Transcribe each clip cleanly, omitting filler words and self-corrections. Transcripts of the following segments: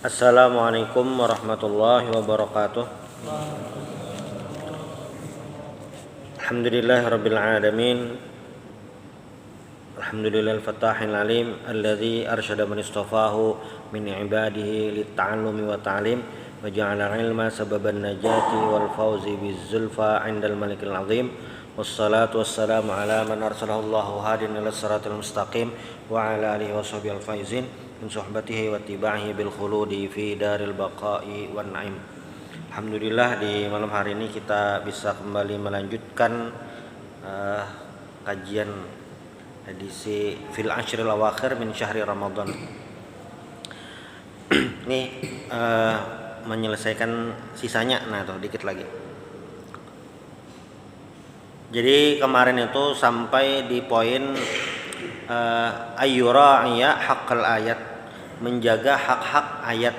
Assalamualaikum warahmatullahi wabarakatuh. Alhamdulillahirabbil alamin. Alhamdulillahil fattahil alim alladzi arsyada man istafahu min ibadihi lit-ta'allumi wa ta'lim wa ja'ala ilma sababan najati wal fawzi bizzulfa 'indal malikil azim. Wassalatu wassalamu ala man arsalahu Allahu hadin ila siratal mustaqim wa ala alihi washabihi al-faizin min suhbatihi wa tibahi bil khuludi fi daril baqa'i wan na'im. Alhamdulillah, di malam hari ini kita bisa kembali melanjutkan kajian edisi fil ashril awakhir min syahri Ramadan. Ini menyelesaikan sisanya, nah tuh dikit lagi. Jadi kemarin itu sampai di poin ayyura'iya haqqal ayat, menjaga hak-hak ayat.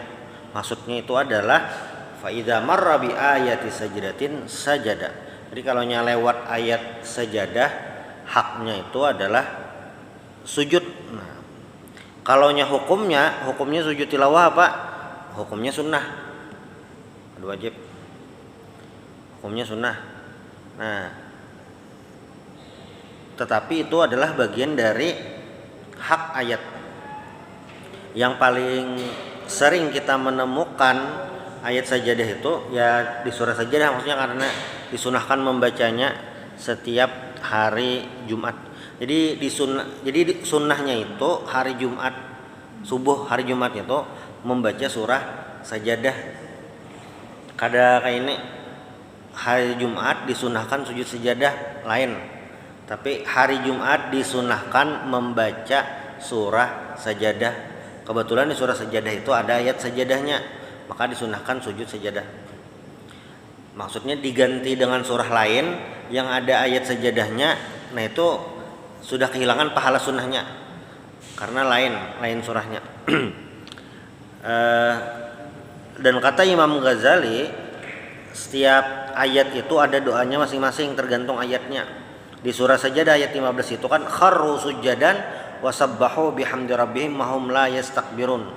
Maksudnya itu adalah fa idza marra bi ayati sajdatin sajada. Jadi kalau lewat ayat sajadah, haknya itu adalah sujud. Nah, kalau hukumnya sujud tilawah apa? Hukumnya sunnah. Ada wajib. Hukumnya sunnah. Nah, tetapi itu adalah bagian dari hak ayat. Yang paling sering kita menemukan ayat sajadah itu ya di surah sajadah, maksudnya karena disunahkan membacanya setiap hari Jumat. Jadi sunnahnya itu hari Jumat subuh, hari Jumat itu membaca surah sajadah. Kada kayak ini hari Jumat disunahkan sujud sajadah lain, tapi hari Jumat disunahkan membaca surah sajadah. Kebetulan di surah sajadah itu ada ayat sajadahnya, maka disunahkan sujud sajadah. Maksudnya diganti dengan surah lain yang ada ayat sajadahnya, nah itu sudah kehilangan pahala sunnahnya karena lain surahnya. Dan kata Imam Ghazali, setiap ayat itu ada doanya masing-masing tergantung ayatnya. Di surah sajadah ayat 15 itu kan kharru sujadan wasabbahu bihamdi rabbihim mahum la yastakbirun.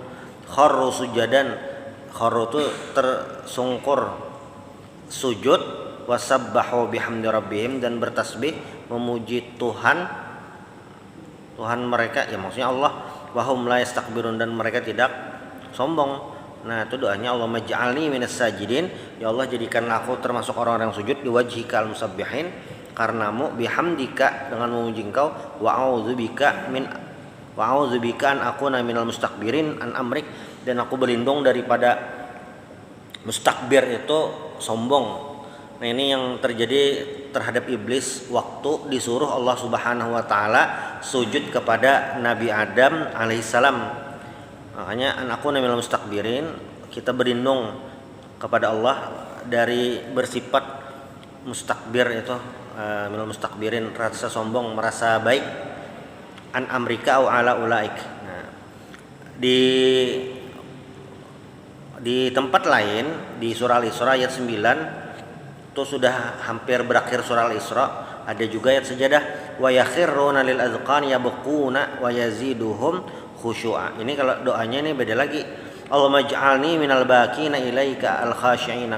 Kharru sujadan, kharru itu tersungkur sujud, wasabbahu bihamdi rabbihim, dan bertasbih memuji Tuhan mereka, ya maksudnya Allah, wahum la yastakbirun, dan mereka tidak sombong. Nah, itu doanya, Allahumma ij'alni minas sajidin, ya Allah jadikanlah aku termasuk orang-orang yang sujud, liwajhikal musabbihin, karenamu, bihamdika, dengan memuji Engkau, wa'audzubika an akuna minal mustakbirin an amrik, dan aku berlindung daripada mustakbir itu sombong. Nah, ini yang terjadi terhadap iblis waktu disuruh Allah Subhanahu wa taala sujud kepada Nabi Adam alaihissalam. Makanya an akuna minal mustakbirin, kita berlindung kepada Allah dari bersifat mustakbir itu, minal mustakbirin, rasa sombong, merasa baik, an amrika au ala ulaik. Nah, di tempat lain di surah Al-Isra ayat 9 itu sudah hampir berakhir surah Al-Isra, ada juga ayat sajadah, wa yakhiruna lil azqani yabquna wa yaziduhum khusyu'a. Ini kalau doanya ini beda lagi. Allahumma ij'alni minal baqina ilaika al-khashi'ina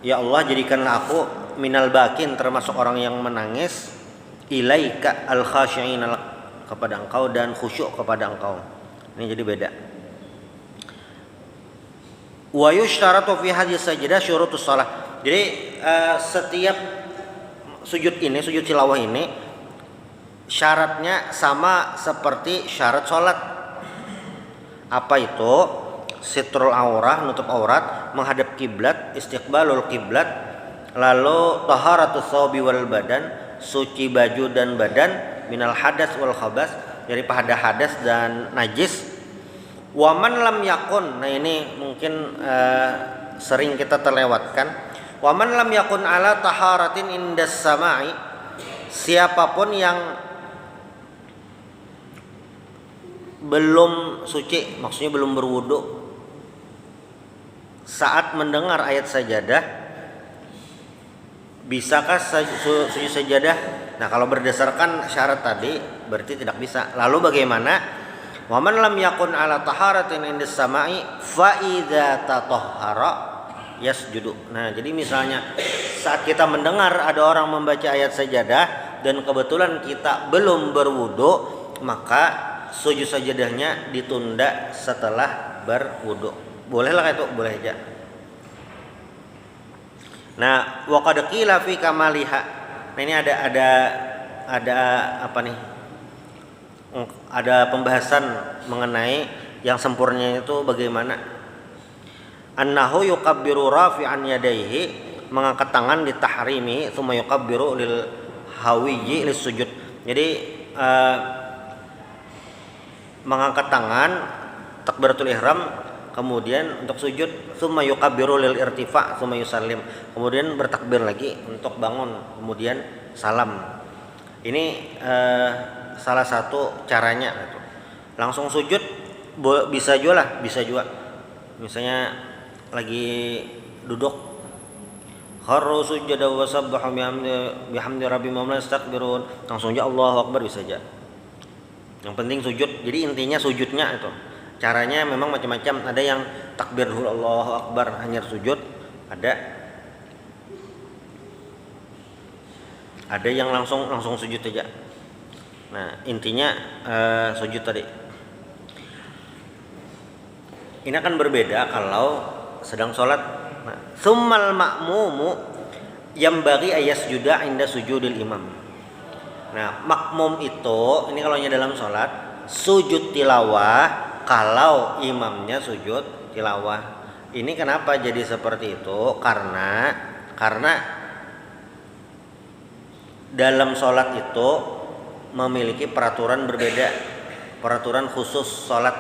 ya Allah jadikanlah aku minal baqin, termasuk orang yang menangis, ilaika al-khashi'ina kepada Engkau, dan khusyuk kepada Engkau. Ini jadi beda. Wa yushtaratu fi hadhihi sajdah syurutus shalah. Jadi setiap sujud tilawah ini syaratnya sama seperti syarat salat. Apa itu? Sitrul aurah, nutup aurat, menghadap kiblat, istiqbalul kiblat, lalu taharatus thawbi wal badan, suci baju dan badan, minal hadas wal khabas, dari pada hadas dan najis. Waman lam yakun, nah ini mungkin sering kita terlewatkan. Waman lam yakun ala taharatin indas samai, siapapun yang belum suci, maksudnya belum berwudu saat mendengar ayat sajadah, bisakah sujud sajadah? Nah, kalau berdasarkan syarat tadi berarti tidak bisa. Lalu bagaimana Wa man lam yakun ala taharatin indis sama'i fa idza tatahhara yasjudu. Nah, jadi misalnya saat kita mendengar ada orang membaca ayat sajadah dan kebetulan kita belum berwudu, maka sujud sajadahnya ditunda setelah berwudu. Bolehlah itu, boleh aja. Nah, wa qad qila fi kamaliha. Nah, ini ada apa nih? Ada pembahasan mengenai yang sempurnanya itu bagaimana. Annahu yukabbiru rafi'an yadayhi, mengangkat tangan di tahrimi, tsumma yukabbiru lil hawiyyi lis sujud. Jadi mengangkat tangan takbiratul ihram, kemudian untuk sujud, tsumma yukabbiru lil irtifa, tsumma yusallim. Kemudian bertakbir lagi untuk bangun, kemudian salam. Ini salah satu caranya gitu. Langsung sujud bisa juga. Misalnya lagi duduk kharru sujada wa sabbahu bihamdi rabbihim wa yastakbirun, langsung aja Allahu akbar bisa aja. Yang penting sujud. Jadi intinya sujudnya itu. Caranya memang macam-macam. Ada yang takbir dulu Allahu akbar hanya sujud, ada yang langsung sujud aja. Nah, intinya sujud tadi. Ini akan berbeda kalau sedang sholat. Nah, tsummal ma'mumu yambaghi ayasjuda inda sujudil imam. Nah, makmum itu ini kalau dalam sholat sujud tilawah kalau imamnya sujud tilawah. Ini kenapa jadi seperti itu? Karena dalam sholat itu memiliki peraturan berbeda, peraturan khusus sholat.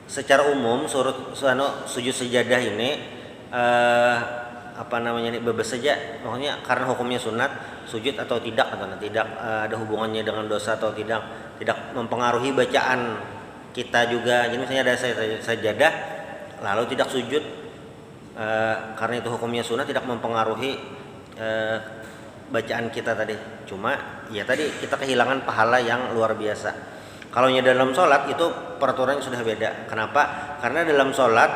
Secara umum sujud sejadah ini bebas saja, maksudnya karena hukumnya sunat, sujud atau tidak ada hubungannya dengan dosa atau tidak mempengaruhi bacaan kita juga. Jadi misalnya ada sajadah lalu tidak sujud, karena itu hukumnya sunat, tidak mempengaruhi bacaan kita tadi. Cuma ya tadi kita kehilangan pahala yang luar biasa. Kalau dalam sholat itu peraturannya sudah beda. Kenapa? Karena dalam sholat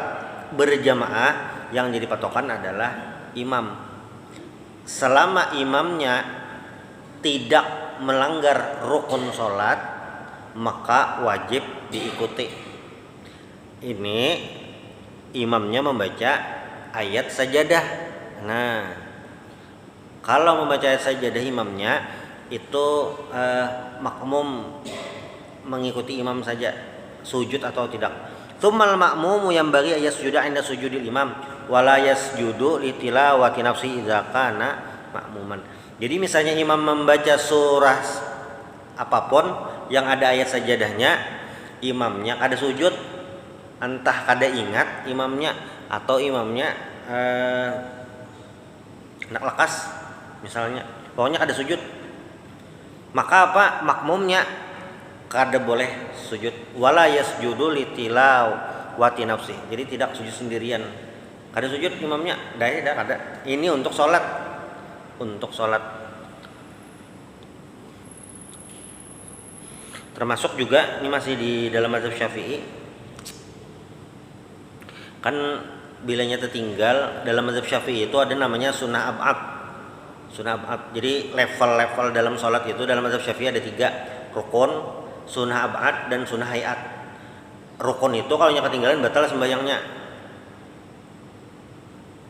berjamaah yang jadi patokan adalah imam. Selama imamnya tidak melanggar rukun sholat, maka wajib diikuti. Ini imamnya membaca ayat sajadah. Nah, kalau membaca ayat sajadah imamnya itu makmum mengikuti imam saja, sujud atau tidak. Tsummal ma'mumu yambaghi ayasjuda 'inda sujudil imam wa la yasjudu li tilawati nafsi idza kana ma'muman. Jadi misalnya imam membaca surah apapun yang ada ayat sajadahnya, imamnya kada sujud, entah kada ingat imamnya atau imamnya nak lekas misalnya, pokoknya kada sujud, maka makmumnya kada boleh sujud. Wala yasjudu litilawati nafsi, jadi tidak sujud sendirian, kada sujud imamnya, kada. Ini untuk sholat, termasuk juga ini masih di dalam mazhab Syafi'i. Kan bilanya tertinggal dalam mazhab Syafi'i itu ada namanya sunnah ab'ad. Jadi level-level dalam sholat itu dalam mazhab Syafi'i ada 3, rukun, sunnah ab'ad, dan sunnah hayat. Rukun itu kalau ketinggalan batal sembahyangnya.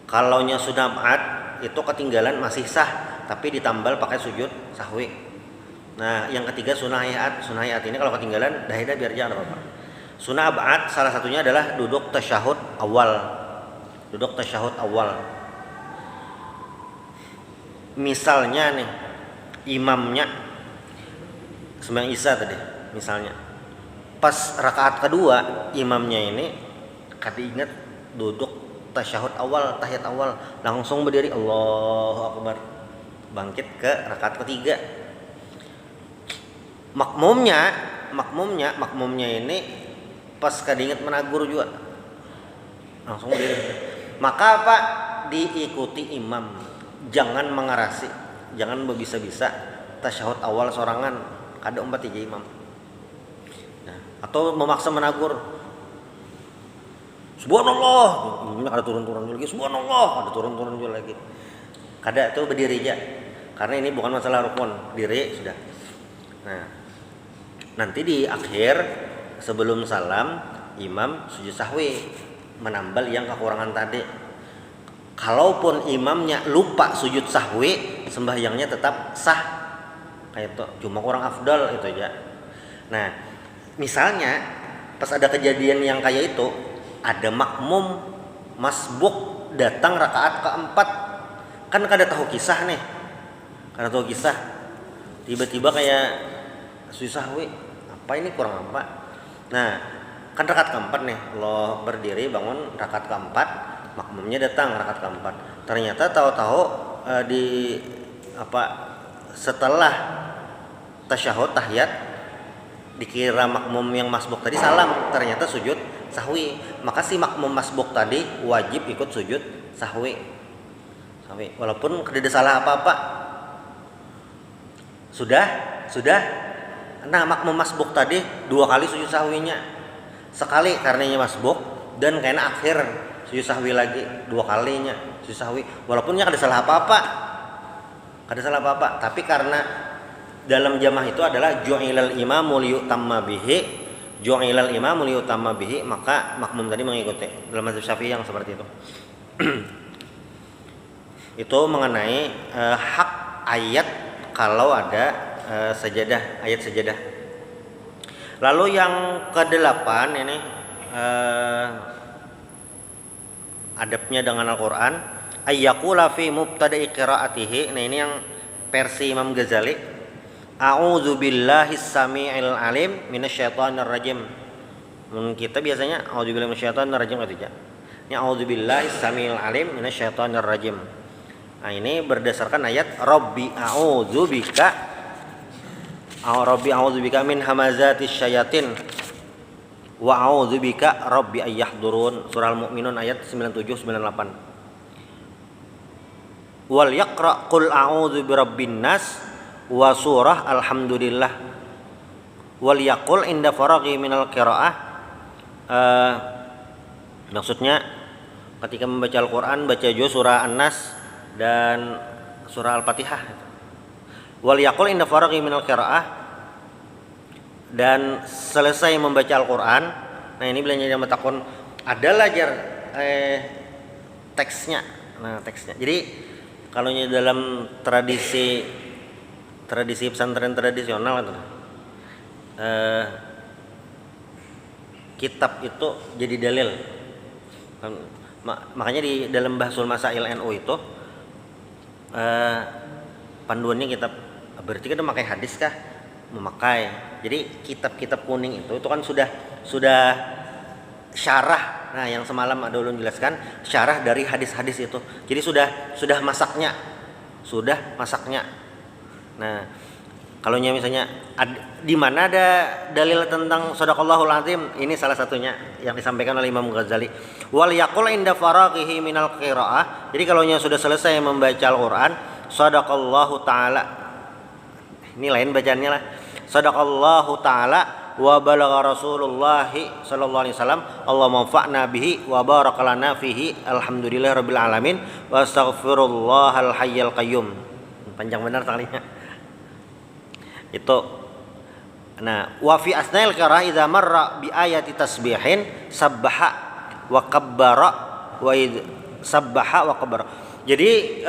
Kalau sunnah ab'ad itu ketinggalan masih sah, tapi ditambal pakai sujud sahwi. Nah, yang ketiga sunnah hayat. Sunnah hayat ini kalau ketinggalan dah biar jangan apa-apa. Sunnah ab'ad salah satunya adalah duduk tasyahud awal. Misalnya nih, imamnya sembahyang isya tadi, misalnya pas rakaat kedua imamnya ini kada ingat duduk tasyahud awal, tahiyat awal, langsung berdiri Allahu akbar, bangkit ke rakaat ketiga. Makmumnya ini pas kada ingat menagur juga, langsung berdiri. Maka diikuti imam, jangan mengarasi, jangan berbisa-bisa tasyahud awal sorangan, kada umpat tiga imam. Nah, atau memaksa menagur. Subhanallah, imamnya ada turun-turun lagi. Subhanallah, ada turun-turun lagi. Kada tuh berdiri aja. Karena ini bukan masalah rukun, diri sudah. Nah, nanti di akhir sebelum salam imam sujud sahwi menambal yang kekurangan tadi. Kalaupun imamnya lupa sujud sahwi, sembahyangnya tetap sah. Kayak itu, cuma kurang afdal itu aja. Nah, misalnya pas ada kejadian yang kayak itu, ada makmum masbuk datang rakaat keempat, kan kada tahu kisah nih, kada tahu kisah, tiba-tiba kayak sujud sahwi, apa ini kurang apa? Nah, kan rakaat keempat nih, lo berdiri bangun rakaat keempat, makmumnya datang rakaat keempat. Ternyata tahu-tahu setelah tasyahud tahiyat dikira makmum yang masbuk tadi salam, ternyata sujud sahwi. Maka si makmum masbuk tadi wajib ikut sujud sahwi. Walaupun tidak salah apa-apa. Sudah. Nah, makmum masbuk tadi 2 kali sujud sahwinya. Sekali karenanya masbuk dan karena akhir sujud sahwi lagi 2 kalinya sujud sahwi. Walaupun kada salah apa-apa. Tapi karena dalam jamaah itu adalah ju'ilal imamu liyutamma bihi, maka makmum tadi mengikuti. Dalam mazhab Syafi'i yang seperti itu. Itu mengenai hak ayat kalau ada sajadah, ayat sajadah. Lalu yang ke-8 ini adabnya dengan Al-Qur'an, ayyaqula fi mubtada'i qiraatihi. Nah, ini yang versi Imam Ghazali. A'udzu billahis samii'il alim minasyaitonir rajim. Kita biasanya a'udzu billahi minasyaitonir rajim aja. Ini a'udzu billahis samii'il alim minasyaitonir rajim. Nah, ini berdasarkan ayat Rabbi a'udzu bika min hamazatis syayatin wa a'udzu bika rabbi ayyahdurun. Surah Al-Mu'minun ayat 97 98. Wal yaqra qul a'udzu birabbin nas wa surah alhamdulillah. Wal yaqul inda faraghi minal qiraah. Maksudnya ketika membaca Al-Qur'an baca juga surah An-Nas dan surah Al-Fatihah. Wal yaqul inda faraghi minal qiraah, dan selesai membaca Al-Qur'an. Nah, ini bilangnya dia matakun adalah teksnya. Nah, teksnya. Jadi kalau dalam tradisi pesantren tradisional itu kitab itu jadi dalil. Makanya di dalam Bahsul Masail NU itu panduannya kitab. Berarti kita memakai hadis kah? Memakai. Jadi kitab-kitab kuning itu kan sudah syarah. Nah, yang semalam ada ulun jelaskan syarah dari hadis-hadis itu. Jadi sudah masaknya. Nah, kalau misalnya di mana ada dalil tentang shadaqallahul azim, ini salah satunya yang disampaikan oleh Imam Ghazali. Wal yaqul inda faraghihi minal qiraah. Jadi kalau sudah selesai membaca Al-Qur'an, shadaqallahu taala. Ini lain bacaannya lah. Shadaqallahu taala wa balagha Rasulullah sallallahu alaihi wasallam. Allahumma anfa'na bihi wa baraka lana fihi. Alhamdulillahirabbil alamin wa astaghfirullahal hayyal qayyum. Panjang benar talinya. Itu. Nah, wa fi asnail qiraah idza marra bi ayati tasbihin sabbaha wa kabbara wa sabbaha wa kabbara. Jadi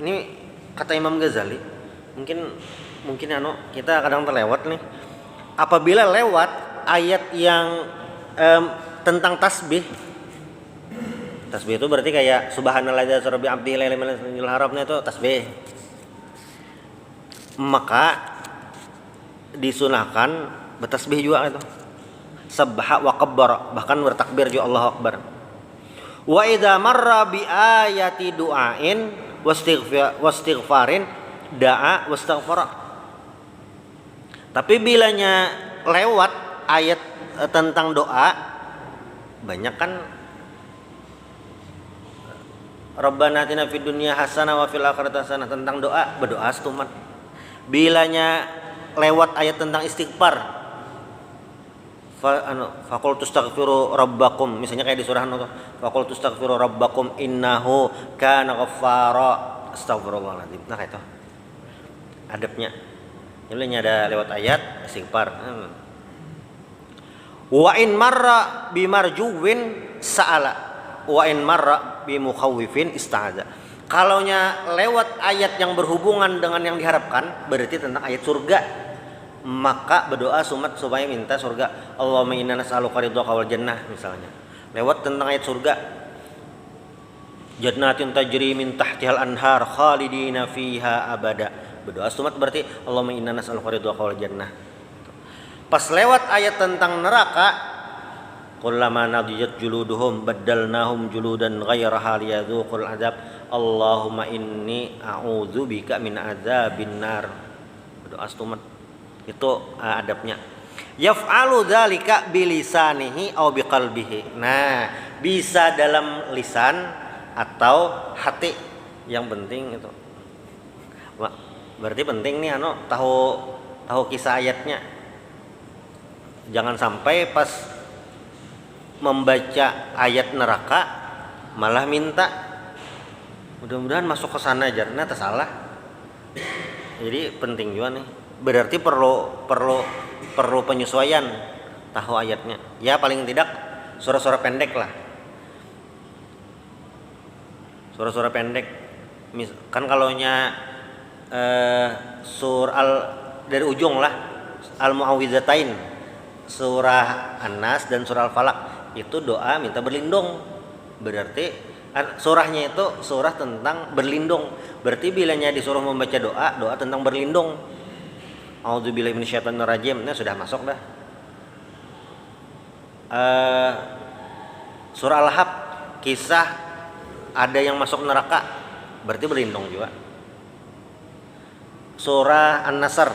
ini kata Imam Ghazali, mungkin kita kadang terlewat nih. Apabila lewat ayat yang tentang tasbih itu berarti kayak subhanalladzi asra bi 'abdihi lailan minal masjidil haramnya itu tasbih. Maka disunahkan bertasbih juga itu. Sabbaha wa kabbara, bahkan bertakbir juga Allahu akbar. Wa idza marra bi ayati du'ain wastighfarin da'a wastaghfara. Tapi bilanya lewat ayat tentang doa, banyak kan Rabbana atina fid dunya hasanah wa fil akhirati hasanah, tentang doa, berdoa setuman. Bilanya lewat ayat tentang istighfar, faqul tastaghfiru rabbakum, misalnya kayak di surah An-Nur, faqul tastaghfiru rabbakum innahu kana ghaffara, astagfirullahaladzim. Nah kayak itu adabnya. Jadi ada lewat ayat istighfar. Wa in marra bimarjuwin sa'ala wa in marra bimukhawwifin ista'adza. Kalaunya lewat ayat yang berhubungan dengan yang diharapkan, berarti tentang ayat surga, maka berdoa sumat supaya minta surga. Allahumma inna nas'aluka ridhaka wal jannah misalnya. Lewat tentang ayat surga, jannatin tajri min tahtihal anhar khalidina fiha abada. Berdoa sumat berarti Allahumma inna nas'aluka ridhaka wal jannah. Pas lewat ayat tentang neraka, kullama nadijat juluduhum baddalnahum juludan ghairaha liyadzuqul adzab. Allahumma inni a'udzubika min adzabin nar. Berdoa sumat. Itu adabnya. Yaf'alu dzalika bilisanihi aw biqalbihi. Nah, bisa dalam lisan atau hati. Yang penting itu. Berarti penting nih tahu kisah ayatnya. Jangan sampai pas membaca ayat neraka malah minta mudah-mudahan masuk ke sana aja, ternyata salah. Jadi penting juga nih. Berarti perlu penyesuaian tahu ayatnya. Ya paling tidak surah-surah pendek lah. Surah-surah pendek. Kan kalaunya dari ujung lah Al-Mu'awwidzatain, surah An-Nas dan surah Al-Falaq itu doa minta berlindung. Berarti surahnya itu surah tentang berlindung. Berarti bilanya disuruh membaca doa tentang berlindung. A'udzubillahi minasyaitonir rajim. Nah, sudah masuk dah. Surah Al-Lahab, kisah ada yang masuk neraka, berarti berlindung juga. Surah An-Nasr,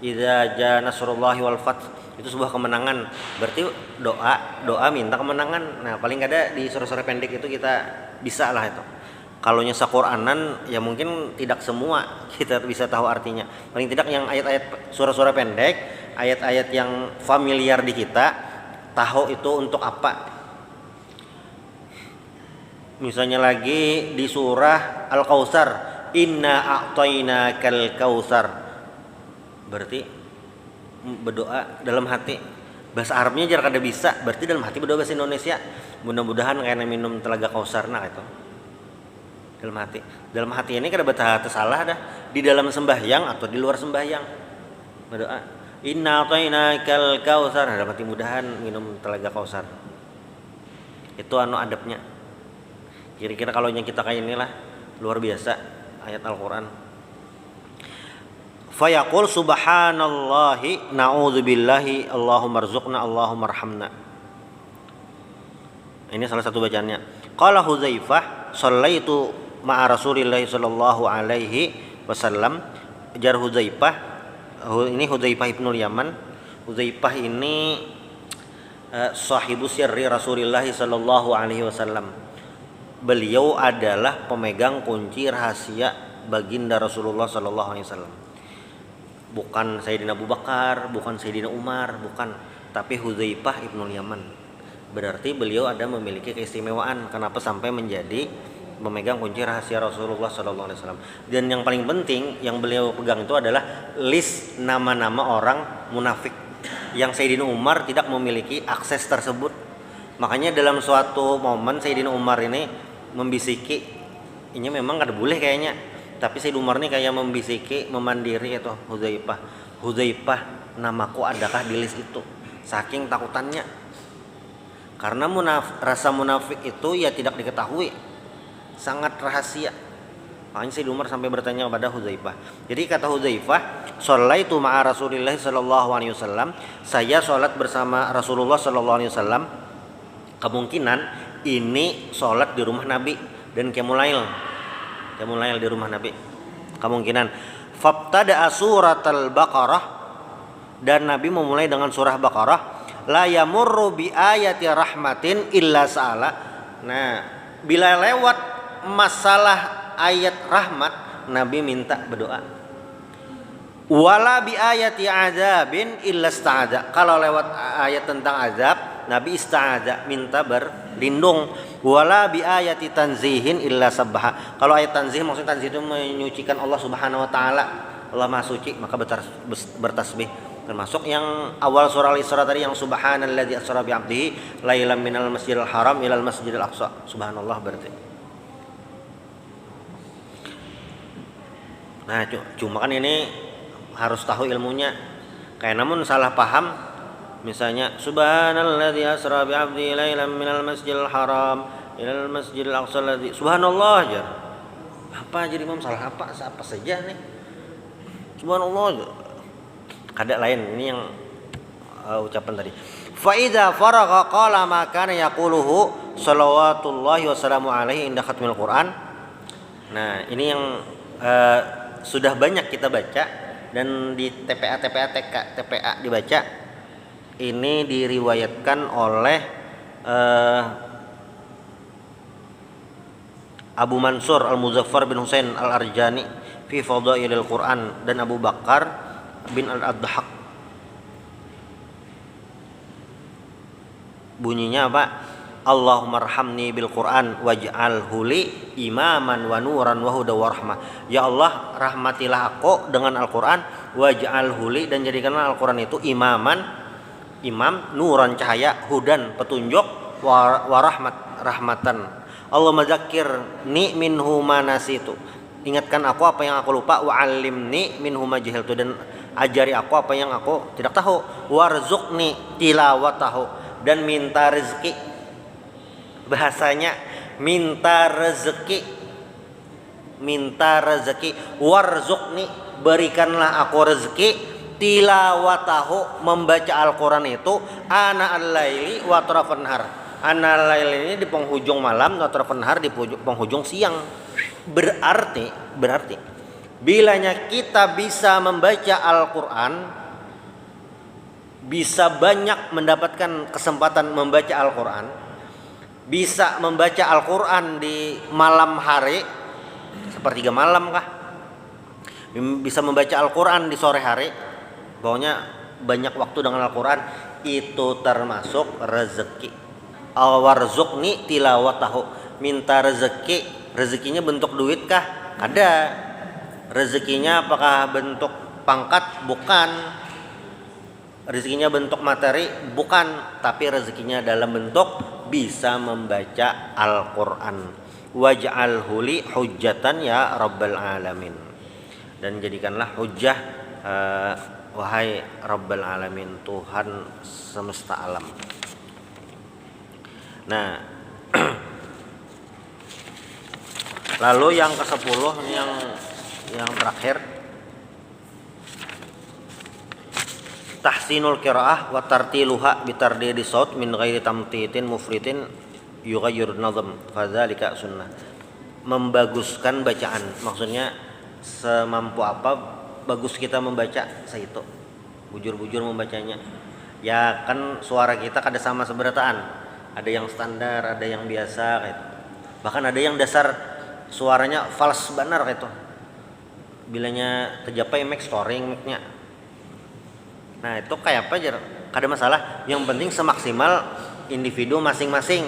idza jaa nasrullahi wal fath, itu sebuah kemenangan, berarti doa minta kemenangan. Nah, paling ada di surah-surah pendek itu kita bisa lah itu. Kalau nyasa Quranan ya mungkin tidak semua kita bisa tahu artinya. Paling tidak yang ayat-ayat surah-surah pendek, ayat-ayat yang familiar di kita, tahu itu untuk apa. Misalnya lagi di surah Al-Kautsar, inna a'tainakal kautsar. Berarti berdoa dalam hati. Bahasa Arabnya jarang ada bisa, berarti dalam hati berdoa bahasa Indonesia. Mudah-mudahan karena minum telaga Kautsar, nah itu. Dalam hati ini kada betah salah dah, di dalam sembahyang atau di luar sembahyang berdoa inna a'tainakal kautsar, dalam hati mudahan minum telaga Kautsar. Itu adabnya. Kira-kira kalau yang kita kayak inilah luar biasa ayat Al-Qur'an. Fayaqul subhanallahi na'udzubillahi Allahumma rzuqna Allahumma arhamna. Ini salah satu bacaannya. Qala Hudzaifah shallaitu ma'a Rasulillah sallallahu alaihi wasallam. Jar Hudzaifah, ini Hudzaifah ibnul Yaman. Hudzaifah ini sahibu sirri Rasulillah sallallahu alaihi wasallam. Beliau adalah pemegang kunci rahasia baginda Rasulullah sallallahu alaihi wasallam. Bukan Sayyidina Abu Bakar, bukan Sayyidina Umar, bukan, tapi Hudzaifah ibnul Yaman. Berarti beliau ada memiliki keistimewaan. Kenapa sampai menjadi memegang kunci rahasia Rasulullah SAW. Dan yang paling penting yang beliau pegang itu adalah list nama-nama orang munafik yang Sayyidina Umar tidak memiliki akses tersebut. Makanya dalam suatu momen Sayyidina Umar ini membisiki, ini memang kada boleh kayaknya, tapi Sayyidina Umar ini kayak membisiki, memandiri itu Hudzaifah, namaku adakah di list itu? Saking takutannya. Karena rasa munafik itu ya tidak diketahui, sangat rahasia. Makanya Sayyidina Umar sampai bertanya kepada Hudzaifah. Jadi kata Hudzaifah, "Shallaitu ma'a Rasulillah sallallahu alaihi wasallam." Saya salat bersama Rasulullah sallallahu alaihi wasallam. Kemungkinan ini salat di rumah Nabi dan Qiyamul di rumah Nabi. Kemungkinan fabtada'a suratal Baqarah, dan Nabi memulai dengan surah Baqarah, la yamurru bi ayati rahmatin illa sa'ala. Nah, bila lewat masalah ayat rahmat, Nabi minta berdoa. Wala bi ayati adzabin illa ista'adza. Kalau lewat ayat tentang azab, Nabi ista'adza, minta berlindung. Wala bi ayati tanzihin illa sabbaha. Kalau ayat tanzih maksudnya tanzih itu menyucikan Allah Subhanahu wa taala. Allah Maha Suci, maka bertasbih. Termasuk yang awal surah Al-Isra tadi yang subhanalladzi asra bi 'abdihi lailan minal masjidil haram ilal masjidil aqsa. Subhanallah berarti. Nah, cuma kan ini harus tahu ilmunya. Kayak namun salah paham, misalnya subhanalladzi asra bi 'abdihi lailan minal masjidil haram ilal masjidil aqsa alladzi subhanallah aja. Apa jadi imam salah apa saja nih? Subhanallah aja. Kada lain ini yang ucapan tadi. Fa idza faragha qala ma kana yaquluhu shalawatullahi wassalamu alaihi inda khatmil Quran. Nah, ini yang sudah banyak kita baca dan di TPA dibaca. Ini diriwayatkan oleh Abu Mansur Al-Muzaffar bin Husain Al-Arjani fi Fadailil Quran dan Abu Bakar bin Al-Adhaq. Bunyinya apa? Allahumma arhamni bil Quran waj'alhu li imaman wa nuran wa huda wa rahmah. Ya Allah, rahmatilah aku dengan Al-Quran, waj'alhu li, dan jadikanlah Al-Quran itu imam, nuran cahaya, hudan petunjuk, wa rahmatan. Allahumma dzakkirni minhu ma nasitu. Ingatkan aku apa yang aku lupa, wa 'allimni minhu ma jahiltu, dan ajari aku apa yang aku tidak tahu, warzuqni tilawatahu, dan minta rezeki. Bahasanya minta rezeki, warzuqni, berikanlah aku rezeki, tilawatahu, membaca Al-Quran itu, ana al-laili wa atrafan nahar. Ana al-laili ini di penghujung malam, wa atrafan nahar di penghujung siang. Berarti bilanya kita bisa membaca Al-Quran, bisa banyak mendapatkan kesempatan membaca Al-Quran, bisa membaca Al-Quran di malam hari, sepertiga malam kah, bisa membaca Al-Quran di sore hari, pokoknya banyak waktu dengan Al-Quran, itu termasuk rezeki. Warzuqni tilawatahu, minta rezeki. Rezekinya bentuk duit kah? Ada. Rezekinya apakah bentuk pangkat? Bukan. Rezekinya bentuk materi? Bukan. Tapi rezekinya dalam bentuk bisa membaca Al-Quran. Waj'alhu li hujjatan ya Rabbal Alamin. Dan jadikanlah hujjah, wahai Rabbal Alamin, Tuhan semesta alam. Nah, lalu yang ke-10 yang terakhir, tahsinul qiraah wa tartiluha bi tardidi shaut min ghairi tamtitin mufritin yughayyir nazm fadzalika sunnah. Membaguskan bacaan, maksudnya semampu apa bagus kita membaca saitu, bujur-bujur membacanya. Ya kan suara kita kada sama seberataan, ada yang standar, ada yang biasa gitu. Bahkan ada yang dasar suaranya fals benar gitu, bilanya tercapai mic storing mic-nya. Nah itu kayak apa aja, kada masalah, yang penting semaksimal individu masing-masing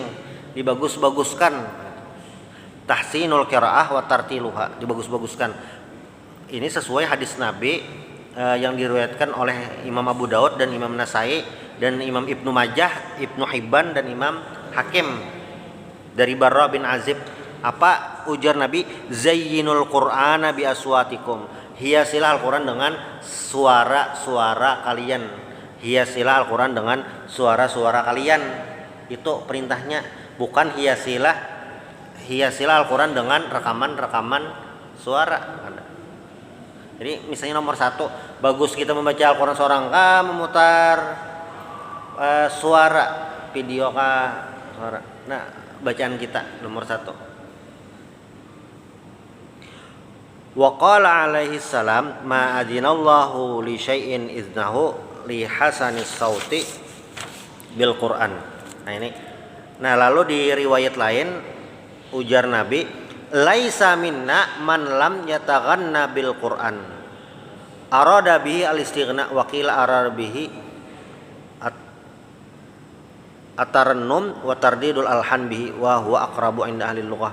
dibagus-baguskan. Tahsinul qiraah wa tartiluha, dibagus-baguskan. Ini sesuai hadis Nabi yang diriwayatkan oleh Imam Abu Daud dan Imam Nasai dan Imam Ibnu Majah, Ibnu Hibban dan Imam Hakim dari Barra bin Azib. Apa ujar Nabi? Zayyinul Qur'ana bi aswatikum. Hiasilah Al-Quran dengan suara-suara kalian. Hiasilah Al-Quran dengan suara-suara kalian. Itu perintahnya. Bukan hiasilah Al-Quran dengan rekaman-rekaman suara. Jadi misalnya nomor 1, bagus kita membaca Al-Quran seorang kah, memutar suara, video kah, suara. Nah, bacaan kita nomor 1. Wa qala alaihi salam ma adinallahu li syai'in idnahu li hasanis sauti bil Quran. Nah ini. Nah lalu di riwayat lain ujar Nabi, laisa minna man lam yataghanna bil Quran. Arada bihi al-istighna wa qila arada bihi at-tarannum wa tardidul alhan bihi wa huwa aqrabu inda ahli lughah.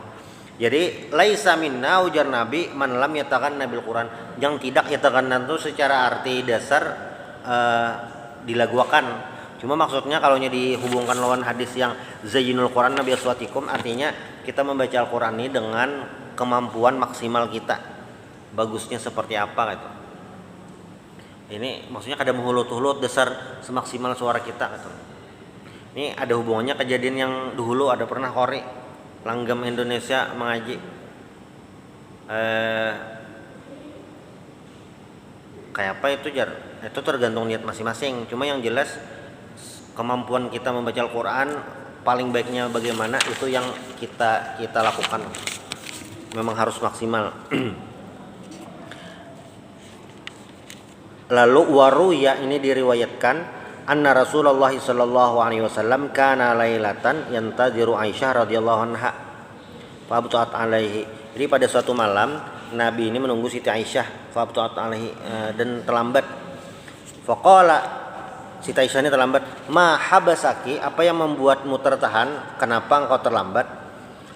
Jadi laisa minna ujar Nabi man lam yataganna bil Quran, yang tidak yataganna itu secara arti dasar dilagwakan. Cuma maksudnya kalau dihubungkan lawan hadis yang zayyinul Quran nabi aswatikum, artinya kita membaca Al-Qur'an ini dengan kemampuan maksimal kita. Bagusnya seperti apa gitu. Ini maksudnya kada menghulut-hulut dasar semaksimal suara kita gitu. Ini ada hubungannya kejadian yang dahulu ada pernah Kori langgam Indonesia mengaji. Kayak apa itu Jar? Itu tergantung niat masing-masing. Cuma yang jelas kemampuan kita membaca Al-Quran paling baiknya bagaimana itu yang kita lakukan. Memang harus maksimal. Lalu waruya ini diriwayatkan anna Rasulullah sallallahu alaihi wasallam kana lailatan yantadiru Aisyah radhiyallahu anha fa abta'at alaihi. Jadi pada suatu malam Nabi ini menunggu Siti Aisyah fa abta'at alaihi dan terlambat. Faqala Siti Aisyah ini terlambat, ma habasaki, apa yang membuatmu tertahan, kenapa engkau terlambat?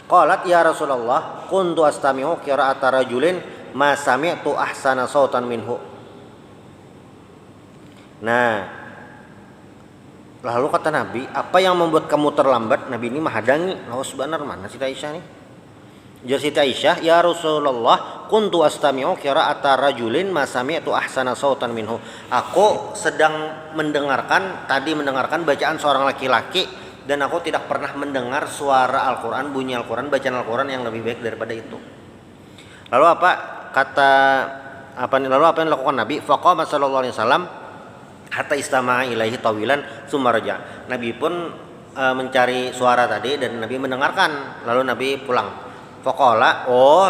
Qalat ya Rasulullah kuntu astami'u qira'ata rajulin ma sami'tu ahsana sautan minhu. Nah, lalu kata Nabi, apa yang membuat kamu terlambat? Nabi ini menghadangi. Lawas benar mana Siti Aisyah nih? Jadi Siti Aisyah, ya Rasulullah, kuntu astami'u qira'ata rajulin ma sami'tu ahsana sautan minhu. Aku sedang mendengarkan bacaan seorang laki-laki dan aku tidak pernah mendengar suara Al-Qur'an, bunyi Al-Qur'an, bacaan Al-Qur'an yang lebih baik daripada itu. Lalu apa yang dilakukan Nabi? Faqama sallallahu alaihi wasallam hatta istama'a ilaihi tawilan summa raja. Nabi pun mencari suara tadi dan Nabi mendengarkan, lalu Nabi pulang. Faqala,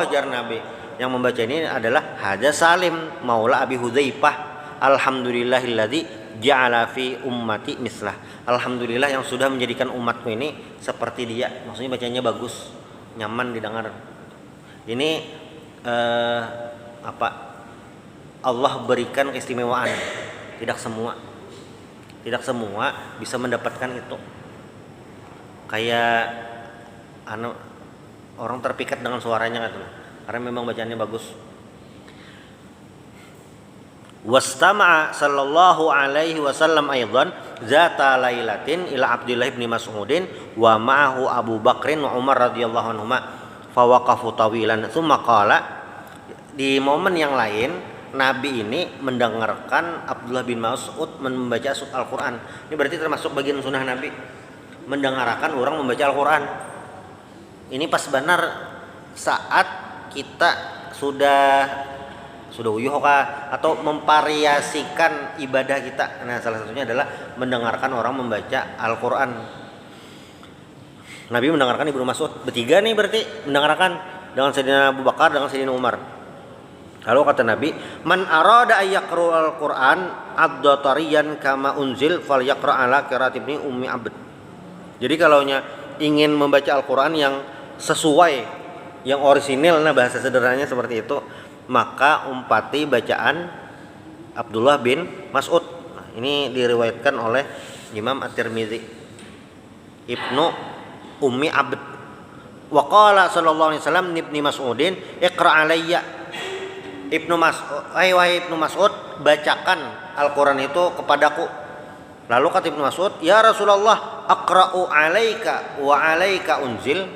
jar Nabi, yang membaca ini adalah Hadza Salim maula Abi Hudzaifah, alhamdulillahilladzi ja'ala fi ummati mislah. Alhamdulillah yang sudah menjadikan umatku ini seperti dia. Maksudnya bacanya bagus, nyaman didengar. Ini Allah berikan keistimewaan. Tidak semua bisa mendapatkan itu. Kayak orang terpikat dengan suaranya gitu, karena memang bacaannya bagus. Wastama'a sallallahu alaihi wasallam aidan zata lailatin ila Abdullah bin Mas'udin wa ma'ahu Abu Bakrin wa Umar radhiyallahu anhuma fawaqafu tawilan tsumma qala. Di momen yang lain Nabi ini mendengarkan Abdullah bin Mas'ud membaca Al-Quran. Ini berarti termasuk bagian sunnah Nabi, mendengarkan orang membaca Al-Quran. Ini pas benar saat kita sudah uyuh atau memvariasikan ibadah kita. Nah, salah satunya adalah mendengarkan orang membaca Al-Quran. Nabi mendengarkan Ibnu Mas'ud, bertiga nih berarti mendengarkan dengan Sayyidina Abu Bakar, dengan Sayyidina Umar. Lalu kata Nabi, man arada ayyaqra al-Qur'an ad-datariyan kama unzil falyaqra ala qiraat ibni ummi abd. Jadi kalau ingin membaca Al-Qur'an yang sesuai, yang orisinil, nah bahasa sederhananya seperti itu, maka umpati bacaan Abdullah bin Mas'ud. Nah, ini diriwayatkan oleh Imam At-Tirmidzi. Ibnu ummi abd. Wa qala sallallahu alaihi wasallam ibni Mas'udin iqra alayya. Wahai Ibnu Mas'ud, bacakan Al-Quran itu kepadaku. Lalu kata Ibnu Mas'ud, ya Rasulullah, aqra'u alaika wa alaika unzil.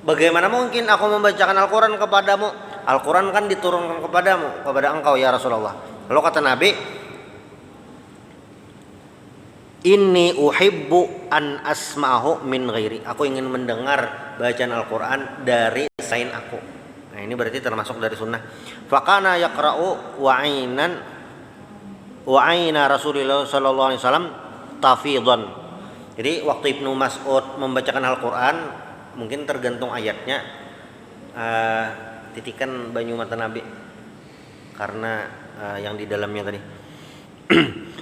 Bagaimana mungkin aku membacakan Al-Quran kepadamu? Al-Quran kan diturunkan kepadamu, kepada engkau ya Rasulullah. Lalu kata Nabi, inni uhibbu an asma'ahu min ghairi. Aku ingin mendengar bacaan Al-Quran dari selain aku. Nah, ini berarti termasuk dari sunnah. Fakana yaqra'u wa aina Rasulullah sallallahu alaihi wasallam tafidhan. Jadi waktu Ibnu Mas'ud membacakan Al-Qur'an, mungkin tergantung ayatnya, titikan banyu mata Nabi karena yang di dalamnya tadi.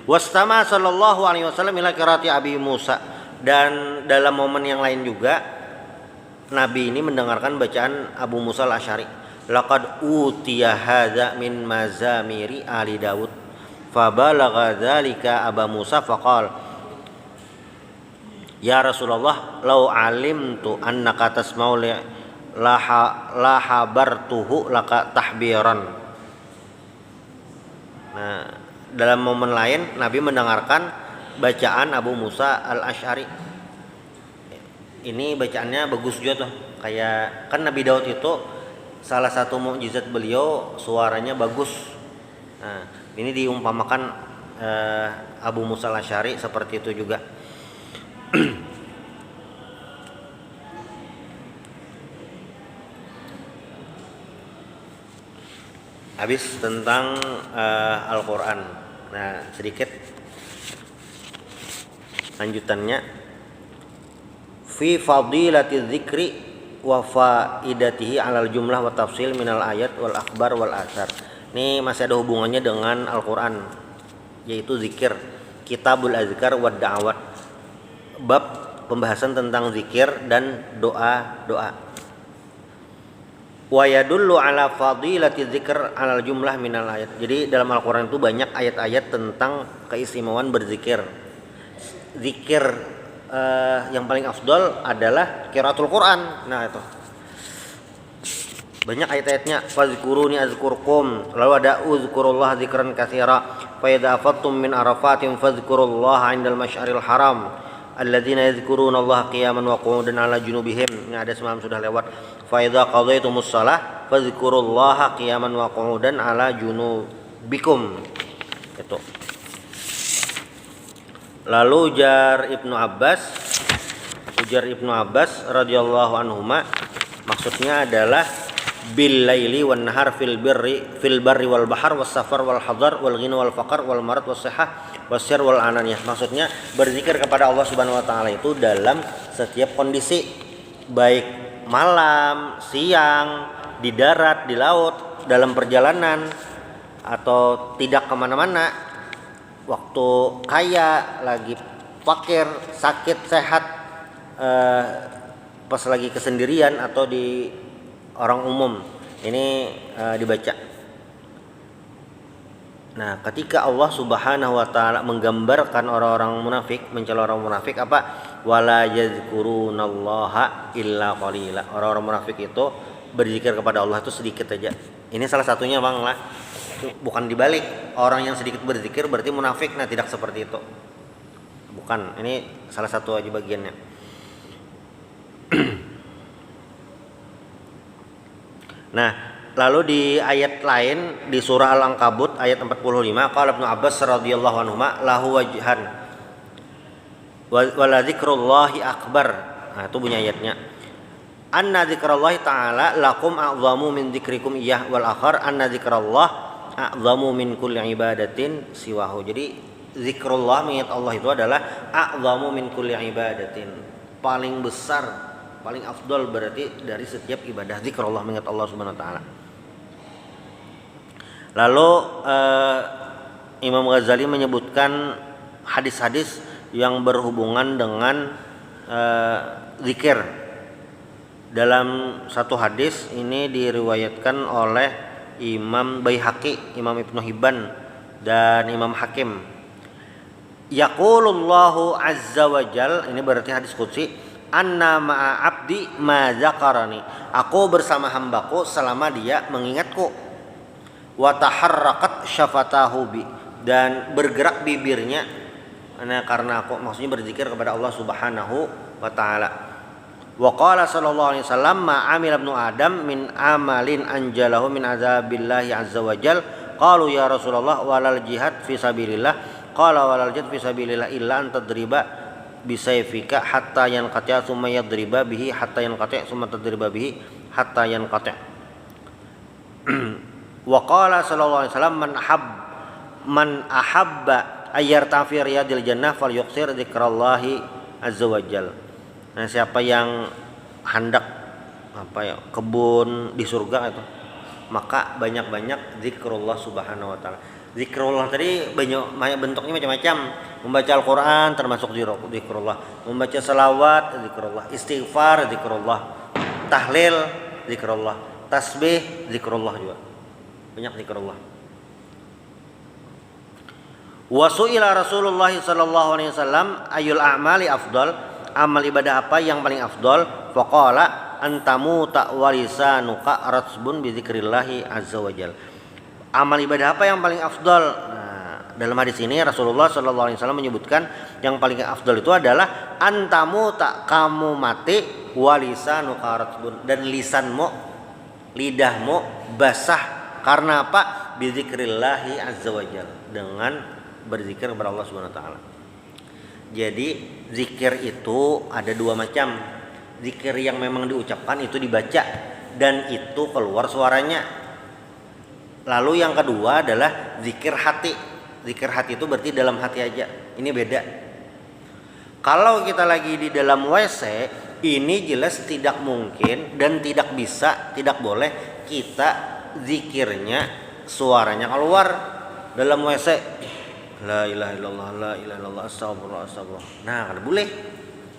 Wastama sallallahu alaihi wasallam ila qiraati Abi Musa, dan dalam momen yang lain juga Nabi ini mendengarkan bacaan Abu Musa al-Asy'ari. laqad utiya hadza min mazamiri ali Daud fa balagha dzalika Aba Musa faqala ya Rasulullah law alimtu annaka tasma'u la habartuhu laka tahbiran. Nah, dalam momen lain Nabi mendengarkan bacaan Abu Musa al-Asy'ari. Ini bacaannya bagus juga tuh. Kayak kan Nabi Daud itu salah satu mukjizat beliau suaranya bagus. Nah, ini diumpamakan Abu Musa al-Asy'ari seperti itu juga. Habis tentang Al-Quran. Nah, sedikit lanjutannya. Fi fadilati dzikri wa faidatihi alal jumlah wa tafsil minal ayat wal akhbar wal athar. Ini masih ada hubungannya dengan Al-Quran, yaitu zikir, kitabul azkar wa da'awat. Bab pembahasan tentang zikir dan doa-doa. Wa yadullu ala fadilati dzikr alal jumlah minal ayat. Jadi dalam Al-Qur'an itu banyak ayat-ayat tentang keistimewaan berzikir. Zikir yang paling afdal adalah qiraatul Quran. Nah, itu. Banyak ayat-ayatnya. Fazkuruni azkurkum. Lalu ada uzkurullah dzikran katsira. Fa idza afattum min arafatin fazkurullaha 'indal masy'aril haram. Alladzina yadhkuruna Allah qiyaman wa qu'udan 'ala junubihim. Ini ada semalam sudah lewat. Fa idza qadaytumus shalah fadhkurullaha qiyaman wa qu'udan 'ala junubikum. Itu. Lalu ujar Ibnu Abbas radhiyallahu anhuma, maksudnya adalah bil laili wan nahar fil barri wal bahr was safar wal hadar wal ghina wal faqr wal marad was sihah wasyar wal ananiyah. Maksudnya berzikir kepada Allah Subhanahu wa taala itu dalam setiap kondisi, baik malam, siang, di darat, di laut, dalam perjalanan atau tidak kemana-mana, waktu kaya, lagi fakir, sakit, sehat, pas lagi kesendirian atau di orang umum. Ini dibaca. Nah, ketika Allah Subhanahu wa taala menggambarkan orang-orang munafik, mencela orang munafik apa? Wala yazkurunallaha illa qalila. Orang-orang munafik itu berzikir kepada Allah itu sedikit aja. Ini salah satunya, Bang lah. Bukan dibalik. Orang yang sedikit berzikir berarti munafik. Nah, tidak seperti itu. Bukan. Ini salah satu aja bagiannya. Nah, lalu di ayat lain di surah Al-Ankabut ayat 45, qala Ibnu Abbas radhiyallahu anhu lahu wajhan wa la dzikrullahi akbar. Nah, itu bunyi ayatnya. Anna dzikrallahi ta'ala lakum a'zamu min dzikrikum iyyah wal akhar anna dzikrallah a'zamu min kulli ibadatin siwahu. Jadi zikrullah, mengingat Allah itu adalah a'zamu min kulli ibadatin, paling besar, paling afdal berarti dari setiap ibadah. Zikrullah, mengingat Allah Subhanahu wa taala. Lalu Imam Ghazali menyebutkan hadis-hadis yang berhubungan dengan zikir. Dalam satu hadis ini diriwayatkan oleh Imam Baihaqi, Imam Ibnu Hibban dan Imam Hakim. Yaqulullahu azza wa jal, ini berarti hadis qudsi, anna ma'a abdi ma zakarani. Aku bersama hambaku selama dia mengingatku. Wa taharraqat syafatahu bi, dan bergerak bibirnya karena aku, maksudnya berzikir kepada Allah Subhanahu wa taala. Wa qala sallallahu alaihi wasallam ma amila ibnu adam min amalin anjalahu min azabillahi azza wa jal. Qalu ya Rasulullah walal jihad fi sabilillah. Qala walal jihad fi sabilillah illa an tadriba bisayfika hatta yanqati' thumma yadriba bihi hatta yanqati' thumma tadriba bihi hatta yanqati'. Wa qala sallallahu alaihi wasallam man ahabba ayyarta fi riyadil jannah falyuqsir dzikrallahi azza wajal. Nah, siapa yang hendak kebun di surga itu, maka banyak-banyak zikrullah Subhanahu wa taala. Zikrullah tadi banyak bentuknya macam-macam. Membaca Al-Qur'an termasuk zikrullah, membaca selawat zikrullah, istighfar zikrullah, tahlil zikrullah. tasbih, zikrullah juga. Banyak zikrullah. Wa su'ila Rasulullah sallallahu alaihi wasallam ayul a'mali afdal, amal ibadah apa yang paling afdal? Faqala antamu ta'walisanuka ratsbun bi dzikrillahi azza wajal. Amal ibadah apa yang paling afdal? Nah, dalam hadis ini Rasulullah sallallahu alaihi wasallam menyebutkan yang paling afdal itu adalah antamu tak kamu mati walisanuka ratsbun, dan lisanmu, lidahmu basah karena apa? Bi dzikrillahi azza wajal, dengan berzikir kepada Allah Subhanahu wa taala. Jadi zikir itu ada dua macam. Zikir yang memang diucapkan itu dibaca dan itu keluar suaranya. Lalu yang kedua adalah zikir hati. Zikir hati itu berarti dalam hati aja. Ini beda. Kalau kita lagi di dalam WC, ini jelas tidak mungkin dan tidak bisa, tidak boleh kita zikirnya suaranya keluar dalam WC. La ilaha illallah, la ilaha illallah, astagfirullah, astagfirullah. Nah, kalau boleh.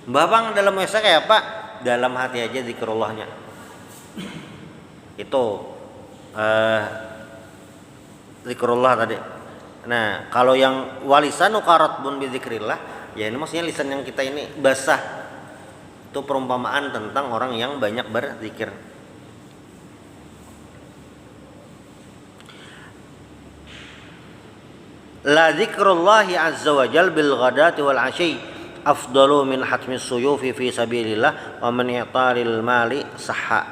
Mbah Bang dalam WC kayak apa? Dalam hati aja zikrullahnya. Itu zikrullah tadi. Nah, kalau yang walisanu karatbun bi zikrillah, ya ini maksudnya lisan yang kita ini basah. Itu perumpamaan tentang orang yang banyak berzikir. La dzikrullahi azza wa jal bil ghadati wal asyi afdalu min hatmis suyufi fi sabilillah wa man i'talil mali sahha.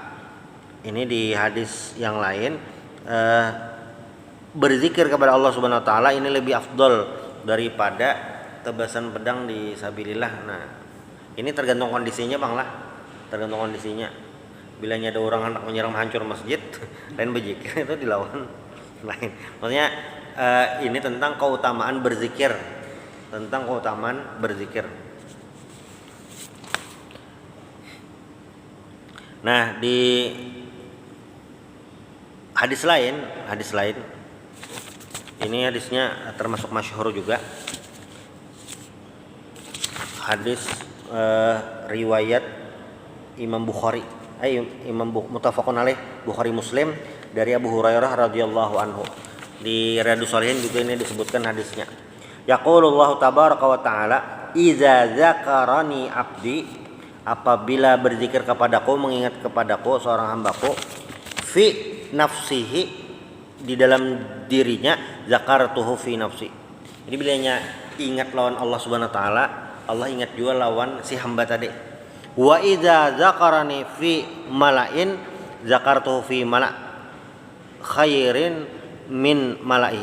Ini di hadis yang lain, berzikir kepada Allah Subhanahu wa taala ini lebih afdal daripada tebasan pedang di sabilillah. Nah, ini tergantung kondisinya Bang lah. Tergantung kondisinya. Bilanya ada orang hendak menyerang hancur masjid, lain berzikir itu dilawan lain. Maksudnya ini tentang keutamaan berzikir, tentang keutamaan berzikir. Nah, di hadis lain ini hadisnya termasuk masyhur juga. Hadis riwayat Imam Bukhari, muttafaqun alaih, Bukhari Muslim, dari Abu Hurairah radhiyallahu anhu. Di Riyadhus Shalihin juga ini disebutkan hadisnya. Yaqulullahu tabaraka wa taala, "Idza dzakarani abdi," apabila berzikir kepadaku, mengingat kepadaku seorang hambaku, fi nafsihi, di dalam dirinya, zakartuhu fi nafsi. Jadi bilanya ingat lawan Allah Subhanahu wa taala, Allah ingat juga lawan si hamba tadi. Wa idza dzakarani fi mala'in, zakartuhu fi mala' khairin min mala'i.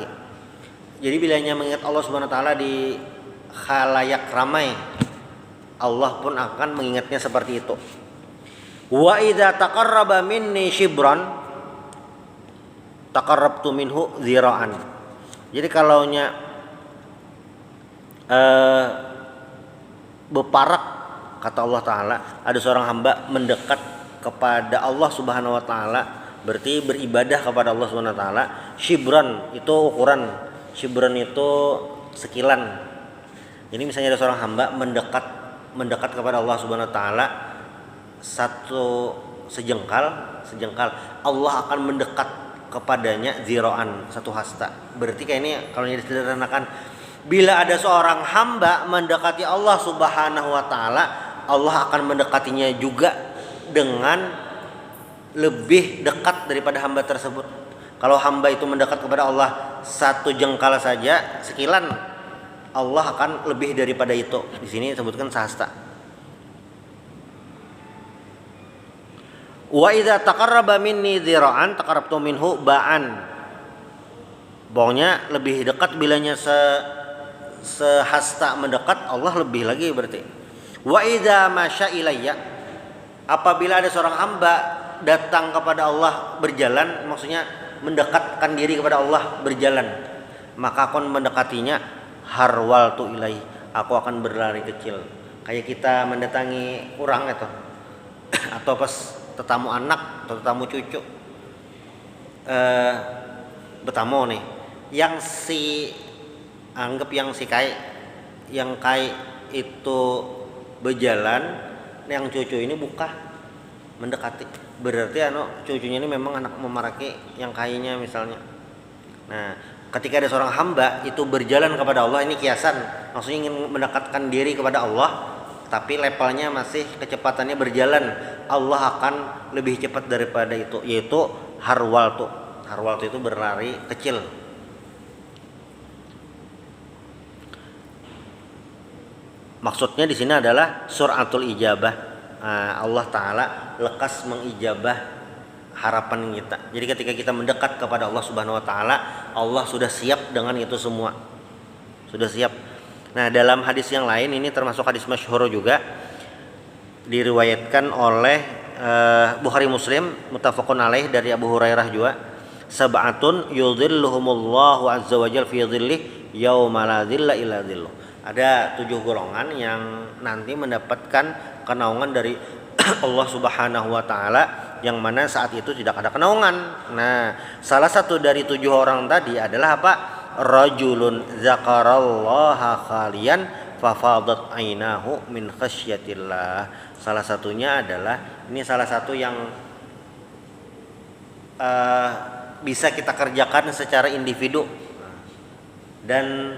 Jadi bilanya mengingat Allah Subhanahu wa taala di khalayak ramai, Allah pun akan mengingatnya seperti itu. Wa idza taqarraba minni shibran taqarrabtu minhu zira'an. Jadi kalaunya beparak, kata Allah taala, ada seorang hamba mendekat kepada Allah Subhanahu wa taala, berarti beribadah kepada Allah Subhanahu wa taala. Shibran itu ukuran, shibran itu sekilan. Jadi misalnya ada seorang hamba mendekat kepada Allah Subhanahu wa taala satu sejengkal, Allah akan mendekat kepadanya ziraan, satu hasta. Berarti kayak ini kalau disederhanakan, bila ada seorang hamba mendekati Allah Subhanahu wa taala, Allah akan mendekatinya juga dengan lebih dekat daripada hamba tersebut. Kalau hamba itu mendekat kepada Allah satu jengkal saja, sekilan, Allah akan lebih daripada itu. Di sini disebutkan sahasta. Wa idza taqarraba minni dzira'an taqarrabtu minhu ba'an. Pokoknya lebih dekat bilanya sehasta mendekat, Allah lebih lagi berarti. Wa idza masya ilayya, apabila ada seorang hamba datang kepada Allah berjalan, maksudnya mendekatkan diri kepada Allah berjalan, maka aku mendekatinya, harwaltu ilaihi, aku akan berlari kecil. Kayak kita mendatangi orang itu atau pas tetamu anak atau tetamu cucu, bertamu nih, yang si anggap yang kai itu berjalan, yang cucu ini buka, mendekati. Berarti cucunya ini memang anak memaraki yang kayaknya misalnya. Nah, ketika ada seorang hamba itu berjalan kepada Allah, ini kiasan, maksudnya ingin mendekatkan diri kepada Allah, tapi levelnya masih kecepatannya berjalan, Allah akan lebih cepat daripada itu, yaitu harwaltu. Harwaltu itu berlari kecil. Maksudnya di sini adalah suratul ijabah. Allah Ta'ala lekas mengijabah harapan kita. Jadi ketika kita mendekat kepada Allah Subhanahu Wa Ta'ala, Allah sudah siap dengan itu semua, sudah siap. Nah, dalam hadis yang lain, ini termasuk hadis masyhur juga, diriwayatkan oleh Bukhari Muslim, muttafaqun alaih, dari Abu Hurairah juga, sab'atun yudhilluhumullahu azza wa jalla fi dhillih yauma la dhilla illa dhilluh. Ada 7 golongan yang nanti mendapatkan kenaungan dari Allah Subhanahu wa Ta'ala, yang mana saat itu tidak ada kenaungan. Nah, salah satu dari 7 orang tadi adalah apa? Rajulun zakarallaha khalian fafadat ainahu min khasyatillah. Salah satunya adalah, ini salah satu yang bisa kita kerjakan secara individu dan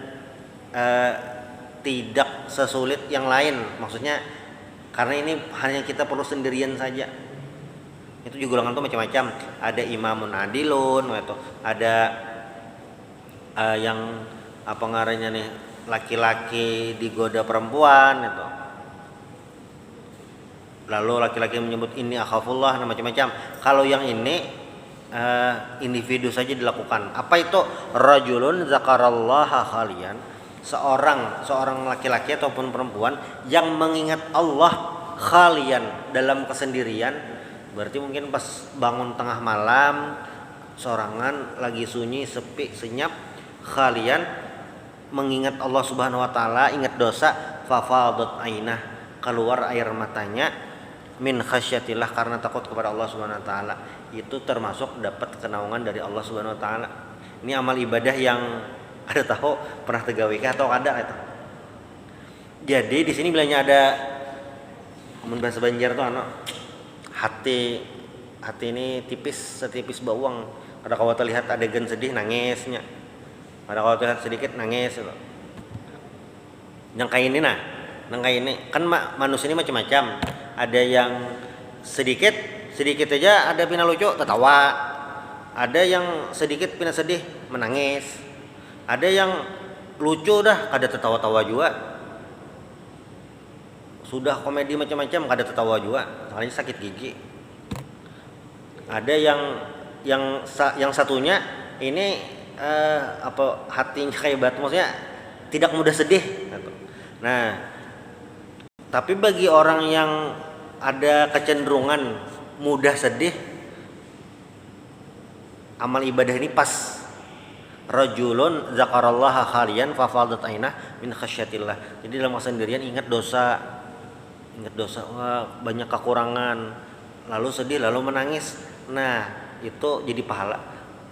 tidak sesulit yang lain. Maksudnya karena ini hanya kita perlu sendirian saja. Itu juga golongan itu macam-macam. Ada imamun adilun, atau ada yang apa ngarannya nih, laki-laki digoda perempuan itu. Lalu laki-laki menyebut ini akhafullah, macam-macam. Kalau yang ini individu saja dilakukan. Apa itu? Rajulun zakarallaha khalian. Seorang laki-laki ataupun perempuan yang mengingat Allah khalian, dalam kesendirian. Berarti mungkin pas bangun tengah malam, sorangan, lagi sunyi, sepi, senyap, khalian, mengingat Allah Subhanahu wa Ta'ala, ingat dosa, fafadat ainah, keluar air matanya, min khasyatillah, karena takut kepada Allah Subhanahu wa Ta'ala. Itu termasuk dapat kenaungan dari Allah Subhanahu wa Ta'ala. Ini amal ibadah yang ada tahu pernah tegawikah atau ada itu. Jadi di sini bilangnya ada mun bahasa Banjar tuh hati ini tipis, setipis bawang. Ada kalau terlihat adegan sedih nangisnya. Ada kalau terlihat sedikit nangis gitu. Yang kayak ini yang kayak ini kan manusia ini macam-macam. Ada yang sedikit aja ada pina lucu tertawa. Ada yang sedikit pina sedih menangis. Ada yang lucu dah kada tertawa-tawa juga. Sudah komedi macam-macam kada tertawa juga, soalnya sakit gigi. Ada yang satunya ini hatinya kayak batu, maksudnya tidak mudah sedih. Nah, tapi bagi orang yang ada kecenderungan mudah sedih, amal ibadah ini pas. Rajulun zakarallaha khalian fafadat ainah min khasyatillah. Jadi dalam kesendirian ingat dosa, wah, banyak kekurangan, lalu sedih, lalu menangis. Nah, itu jadi pahala.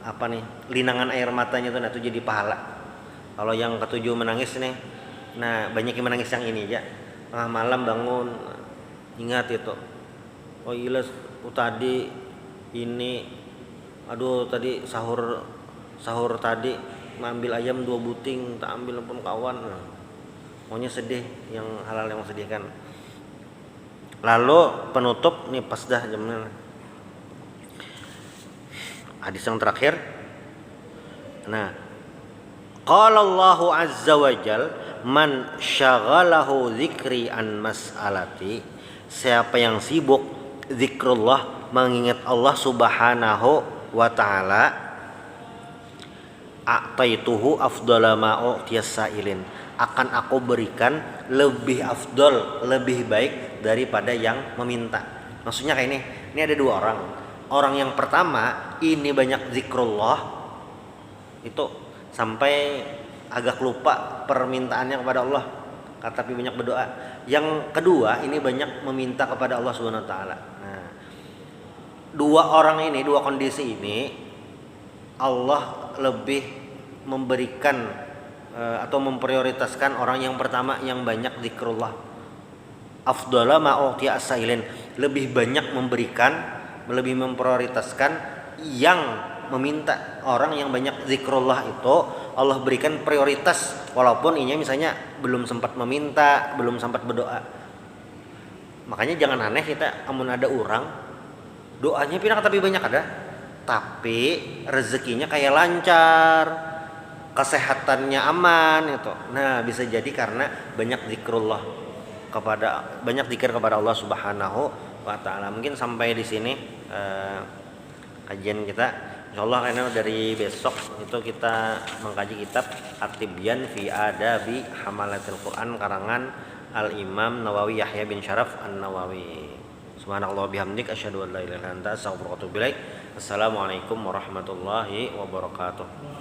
Apa nih? Linangan air matanya itu jadi pahala. Kalau yang ketujuh menangis nih, nah banyak yang menangis yang ini ya. Tengah malam bangun, ingat itu. Oh iya, tadi ini, aduh tadi sahur tadi ngambil ayam 2 buting, tak ambil pun kawan. Maunya sedih, yang halal yang sedihkan. Lalu penutup nih pas dah jamnya. Hadis yang terakhir. Nah, qala Allahu azza wa jal, man syaghalahu dzikri an mas'alati, siapa yang sibuk zikrullah, mengingat Allah Subhanahu wa Ta'ala, a'taituhu afdala ma u'tiyas sa'ilin, akan aku berikan lebih afdol, lebih baik daripada yang meminta. Maksudnya kayak ini ada 2 orang. Orang yang pertama ini banyak zikrullah, itu sampai agak lupa permintaannya kepada Allah, tapi banyak berdoa. Yang kedua ini banyak meminta kepada Allah Subhanahu wa Ta'ala. Nah, 2 orang ini, 2 kondisi ini Allah lebih memberikan atau memprioritaskan orang yang pertama yang banyak zikrullah. afdhala ma utiya as-sailin, lebih banyak memberikan, lebih memprioritaskan yang meminta. Orang yang banyak zikrullah itu Allah berikan prioritas walaupun ini misalnya belum sempat meminta, belum sempat berdoa. Makanya jangan aneh kita amun ada orang doanya pindah tapi banyak ada, tapi rezekinya kayak lancar, kesehatannya aman itu. Nah, bisa jadi karena banyak zikrullah banyak zikir kepada Allah Subhanahu wa taala. Mungkin sampai di sini kajian kita. Insyaallah karena dari besok itu kita mengkaji kitab At-Tibyan fi Adabi Hamalatil Quran karangan Al-Imam Nawawi Yahya bin Syaraf An-Nawawi. Subhanallah bihamdik asyhadu an la ilaha illa anta astaghfiruka wa atubu ilaik. Assalamualaikum warahmatullahi wabarakatuh.